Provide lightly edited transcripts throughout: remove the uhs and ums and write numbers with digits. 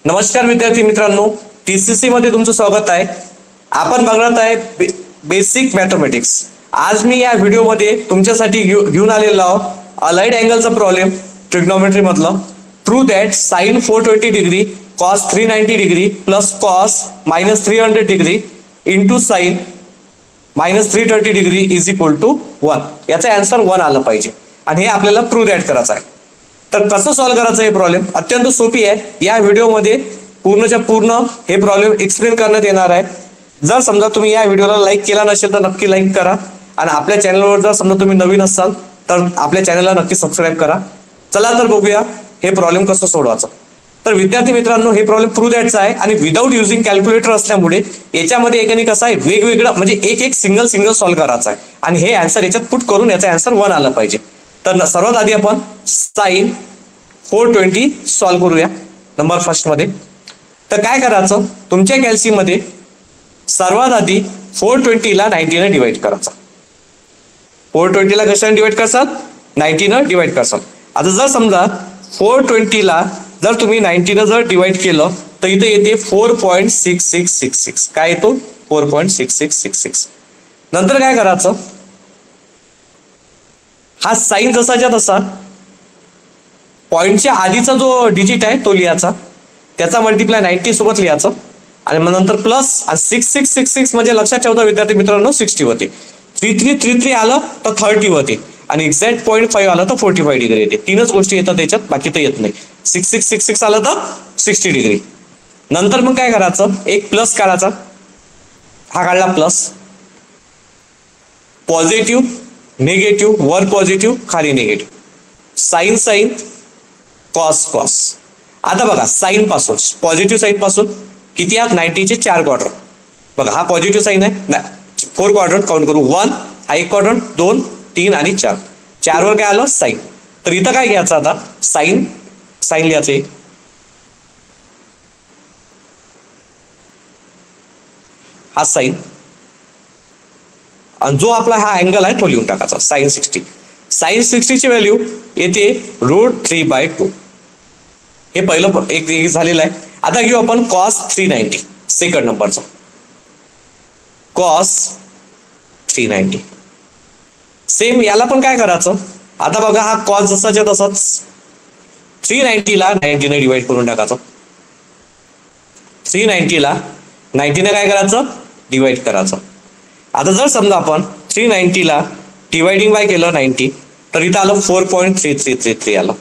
नमस्कार विद्यार्थी मित्रांनो, टीसीसी मध्ये तुमचं स्वागत आहे। आपण बघणार आहे बेसिक मॅथमॅटिक्स। आज मी या व्हिडिओमध्ये तुमच्यासाठी घेऊन आलेलो आहोत अलाइड अँगलचा प्रॉब्लेम ट्रिग्नोमेट्री मधला। Prove that sin 420 degree cos 390 degree plus cos -300 degree into sin -330 degree is equal to 1। याचा आन्सर 1 आला पाहिजे आणि हे आपल्याला प्रूव्ह दॅट करायचं आहे। तर कसं सॉल्व्ह करायचं हे प्रॉब्लेम अत्यंत सोपी आहे। या व्हिडिओमध्ये पूर्णच्या पूर्ण हे प्रॉब्लेम एक्सप्लेन करण्यात येणार आहे। जर समजा तुम्ही या व्हिडिओला लाईक केला नसेल तर नक्की लाईक करा आणि आपल्या चॅनलवर जर समजा तुम्ही नवीन असाल तर आपल्या चॅनलला नक्की सबस्क्राइब करा। चला तर बघूया हे प्रॉब्लेम कसं सोडवायचं। तर विद्यार्थी मित्रांनो, हे प्रॉब्लेम प्रूव्ह दॅटचा आहे आणि विदाऊट युजिंग कॅल्क्युलेटर असल्यामुळे याच्यामध्ये एकाने कसं आहे वेगवेगळं म्हणजे एक सिंगल सॉल्व्ह करायचा आहे आणि हे आन्सर याच्यात पुट करून याचा आन्सर 1 आला पाहिजे। तर सर्वात आधी आपण sin 420 सॉल्व्ह करूया नंबर फर्स्ट मध्ये। तर काय करायचं, तुमच्या कॅल्सी मध्ये सर्वात आधी 420 ला 90 ने डिवाइड करायचा। 420 ला कशाने डिवाइड करसाल, 90 ने डिवाइड करसाल। आता जर समजा 420 ला जर तुम्ही 90 ने जर डिवाइड केलं तर इथे येते 4.6666। काय येतो 4.6666। नंतर काय करायचं, हा साइन जसाच्या तसा पॉइंटच्या आधीचा जो डिजिट आहे तो लिहायचा, त्याचा मल्टिप्लाय 90 सोबत लिहायचं आणि मग नंतर प्लस 6666 म्हणजे लक्षात ठेवता विद्यार्थी मित्रांनो 60 होते। 3333 आलं तर 30 होते आणि एक्झॅक्ट 0.5 आलं तर 45 डिग्री येते। तीनच गोष्टी येतात त्याच्यात, बाकी तर येत नाही। 6666 आलं तर 60 डिग्री। नंतर मग काय करायचं, एक प्लस काढायचा, हा काढला प्लस, पॉझिटिव्ह निगेटिव्ह, वर पॉझिटिव्ह खाली negative, sine sine cos cos. आता बघा साइन पासून पॉझिटिव्ह साइन पासून किती आहेत 90 चे 4 क्वाड्रंट। बघा हा पॉझिटिव्ह साइन आहे, 4 क्वाड्रंट काउंट करू, 1 हा एक क्वाड्रंट, 2 3 आणि 4, 4 वर काय आलं साइन। तर इथं काय घ्यायचं, आता साइन लिहायचं, हा साइन आणि जो आपला हा अँगल आहे तो लिहून टाकायचा sin 60। sin 60 ची व्हॅल्यू येते √3/2। हे पहिलं एक झालेलं आहे। आता घेऊ आपण cos 390 सेकंड नंबरचा, cos 390 सेम याला पण काय करायचं। आता बघा हा cos जसाच्या तसाच 390 ला 90 ने डिवाइड करून टाकायचं। 390 ला 90 ने काय करायचं, डिवाइड करायचं। आता जर समजा आपण 390 ला डिवाइडिंग बाय केलं 90 तर इथं आलं 4.3333 आलं,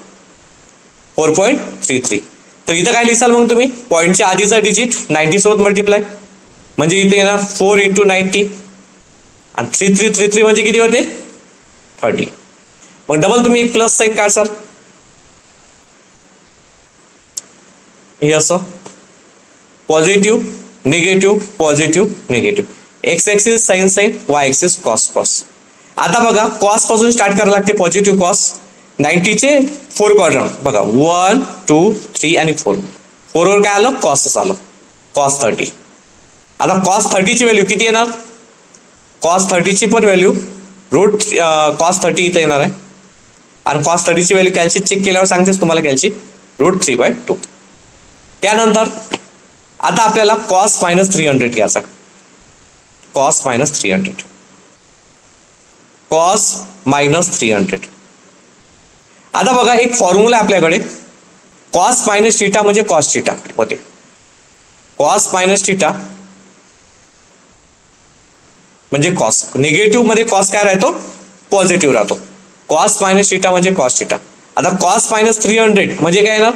4.33। तर इथं काय लिहिसाल मग तुम्ही, पॉइंटच्या आधीचा डिजिट 90 सोबत मल्टिप्लाय म्हणजे इथे येणार 4 × 90 आणि 3333 म्हणजे किती होते 30। मग डबल तुम्ही एक प्लस साइन काढसाल, हे असं positive negative positive negative, x axis sine sine, y axis cos cos. आता बघा कॉस पासून स्टार्ट करायला लागते, पॉझिटिव्ह कॉस 90 चे 4 क्वाड्रंट बघा 1 2 3 आणि 4 वर काय आलं कॉसच आलं, cos 30। आता cos 30 ची व्हॅल्यू किती येणार, cos 30 ची पण व्हॅल्यू cos 30 इथे येणार आहे आणि cos 30 ची व्हॅल्यू कॅल्सी चेक केल्यावर सांगतेच तुम्हाला कॅल्सी √3/2। त्यानंतर आता आपल्याला cos -300 घ्यायचा, cos -300, cos -300। आता बघा एक फॉर्म्युला आपल्याकडे, cos -θ म्हणजे cos θ होते, cos -θ म्हणजे cos, निगेटिव्ह मध्ये cos काय राहतो पॉझिटिव्ह राहतो, cos -θ म्हणजे cos θ। आता cos -300 म्हणजे काय येणार,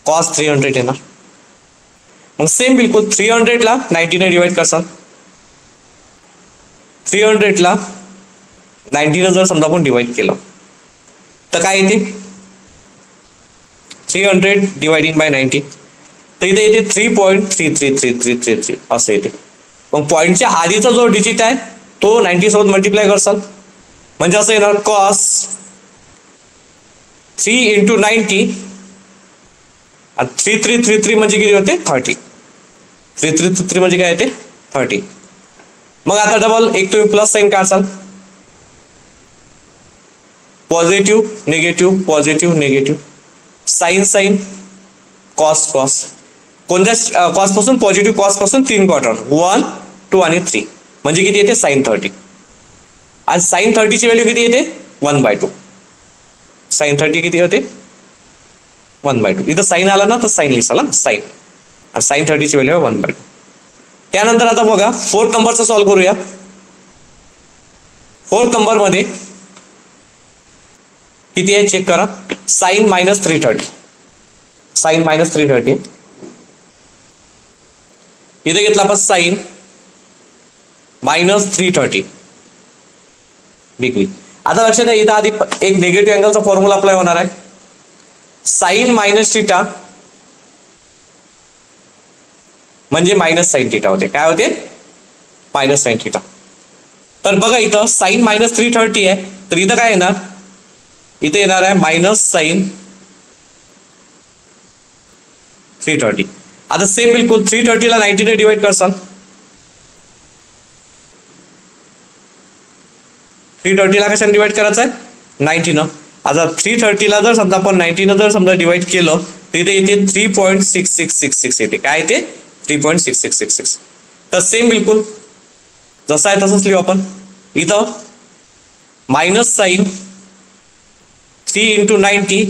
cos 300 येणार। मग सेम बिलकुल 300 ला 90 ने डिवाइड करसाल, 300 ला 90 ने जर समजा आपण डिवाइड केलं तर काय येते 300 डिवाइडिंग बाय 90 तर इथे येते 3.33333 असं येते। मग पॉइंटच्या आधीचा जो डिजिट आहे तो 90 सोबत मल्टिप्लाय करसाल म्हणजे असं येणार cos 3 × 90 आणि 3333 म्हणजे किती होते 30, 3333 म्हणजे काय येते 30। मग आता डबल एक तुम्ही प्लस साइन काढसाल, positive negative positive negative, sine sine cos cos. कोणत्या कॉस पासून? पॉझिटिव्ह कॉस पासून 3 क्वार्टर 1, 2 आणि 3 म्हणजे किती येते? साइन 30. आणि साइन 30 ची व्हॅल्यू किती येते? 1/2. साइन 30 किती होते? 1/2. इथं साइन आला ना तर साइन लिहिसाल ना, साइन. आणि साइन 30 ची व्हॅल्यू 1/2. त्यानंतर आता बघा 4th नंबरचा सॉल्व्ह करूया. 4th नंबर मध्ये किती आहे चेक करा. साइन -330. साइन -330. इथे घेतला आपण साइन -330 डिग्री. आता लक्षात आहे इथं आधी एक निगेटिव्ह अँगलचा फॉर्म्युला अप्लाय होणार आहे. साइन मायनस थिटा म्हणजे मायनस साइन थिटा होते. काय होते? Minus sine theta. तर बघा इथं साइन -330 आहे तर इथं काय येणार? इथे येणार आहे मायनस साइन 330. आता सेम बिलकुल 330 ला 90 ने डिवाइड करसाल. 330 ला कशाने डिवाइड करायचं आहे? 90 न. आता 330 ला जर समजा आपण 90 न जर समजा डिवाइड केलं तर इथे येते 3.6666 येते. काय येते? 3.6666. तर सेम बिलकुल जसं आहे तसंच लिहू आपण. इथं मायनस साइन 3 × 90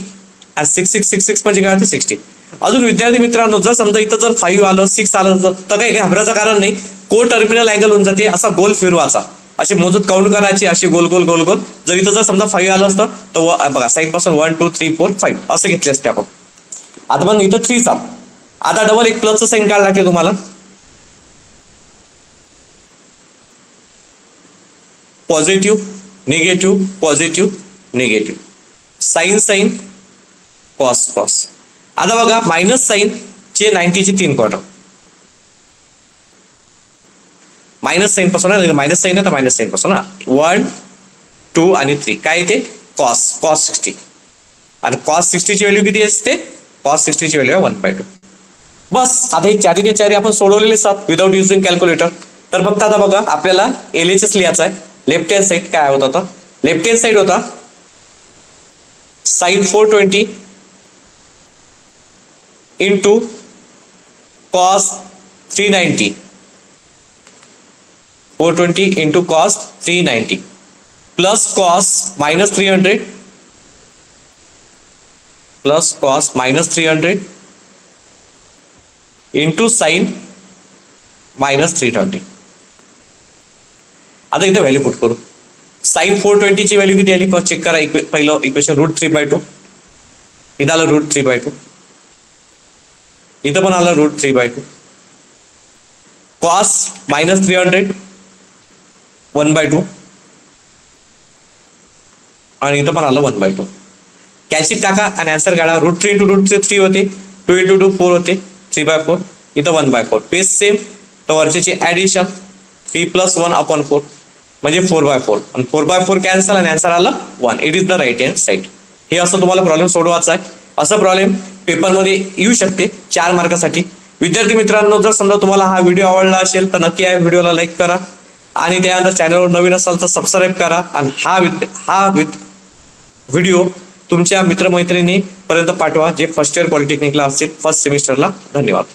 आणि 6666 म्हणजे काय होते? 60. अजून विद्यार्थी मित्रांनो जर समजा इथं जर 5 आलं 6 आलं तर काही घाबरायचं कारण नाही. को टर्मिनल अँगल होऊन जाते. असा गोल फिरवाचा, असे मोजून काउंट करायचे, असे गोल गोल गोल गोल. जर इथं जर समजा 5 आलं असतं तर बघा साइन पासून 1 2 3 4 5 असं घेतले असते आपण. आता पण इथं 3 चा आता डबल एक प्लसचं साइन काढ लागते तुम्हाला. Positive negative positive negative. Sine sine cos cos. आता बघा मायनस साइन चे 90 चे 3 क्वार्टर. मायनस साइन पासून मायनस साइन आहे तर मायनस साइन पासून 1 2 आणि 3 काय येते? कॉस 60. आणि कॉस 60 ची व्हॅल्यू किती असते? कॉस 60 ची व्हॅल्यू 1/2. बस आता हे चारी चारी आपण सोडवलेले असतात विदाउट युजिंग कॅल्क्युलेटर. तर फक्त आता बघा आपल्याला LHS लिहायचा आहे. लेफ्ट हँड साइड काय होता? आता लेफ्ट हँड साइड होता sine 420 into cos 390. 420 into cos 390 plus cos -300 plus cos -300 into sine -330. आता इथे व्हॅल्यू पुट करू. साइन 420 ची व्हॅल्यू किती आली चेक करा. पहिलं इक्वेशन √3/2. इथं आलं √3/2. इथं पण आलं √3/2. कॉस -300 1/2 आणि इथं पण आलं 1/2. कॅल्शियम टाका आणि आन्सर काढा. √3 × √3 3 होते. 2 × 2 4 होते. 3/4. इथं 1/4. पेज सेम तर वरच्याची ऍडिशन 3 + 1/4 म्हणजे 4/4 आणि 4/4 कॅन्सल आणि आन्सर आलं 1. It is the right hand side. हे असं तुम्हाला प्रॉब्लेम सोडवायचा आहे. असं प्रॉब्लेम पेपरमध्ये येऊ शकते 4 मार्कासाठी. विद्यार्थी मित्रांनो जर समजा तुम्हाला हा व्हिडिओ आवडला असेल तर नक्की या व्हिडिओला लाईक करा आणि त्यानंतर चॅनलवर नवीन असाल तर सबस्क्राईब करा आणि हा व्हिडिओ तुमच्या मित्रमैत्रिणी पर्यंत पाठवा जे फर्स्ट इयर पॉलिटेक्निकला असतील फर्स्ट सेमिस्टरला. धन्यवाद.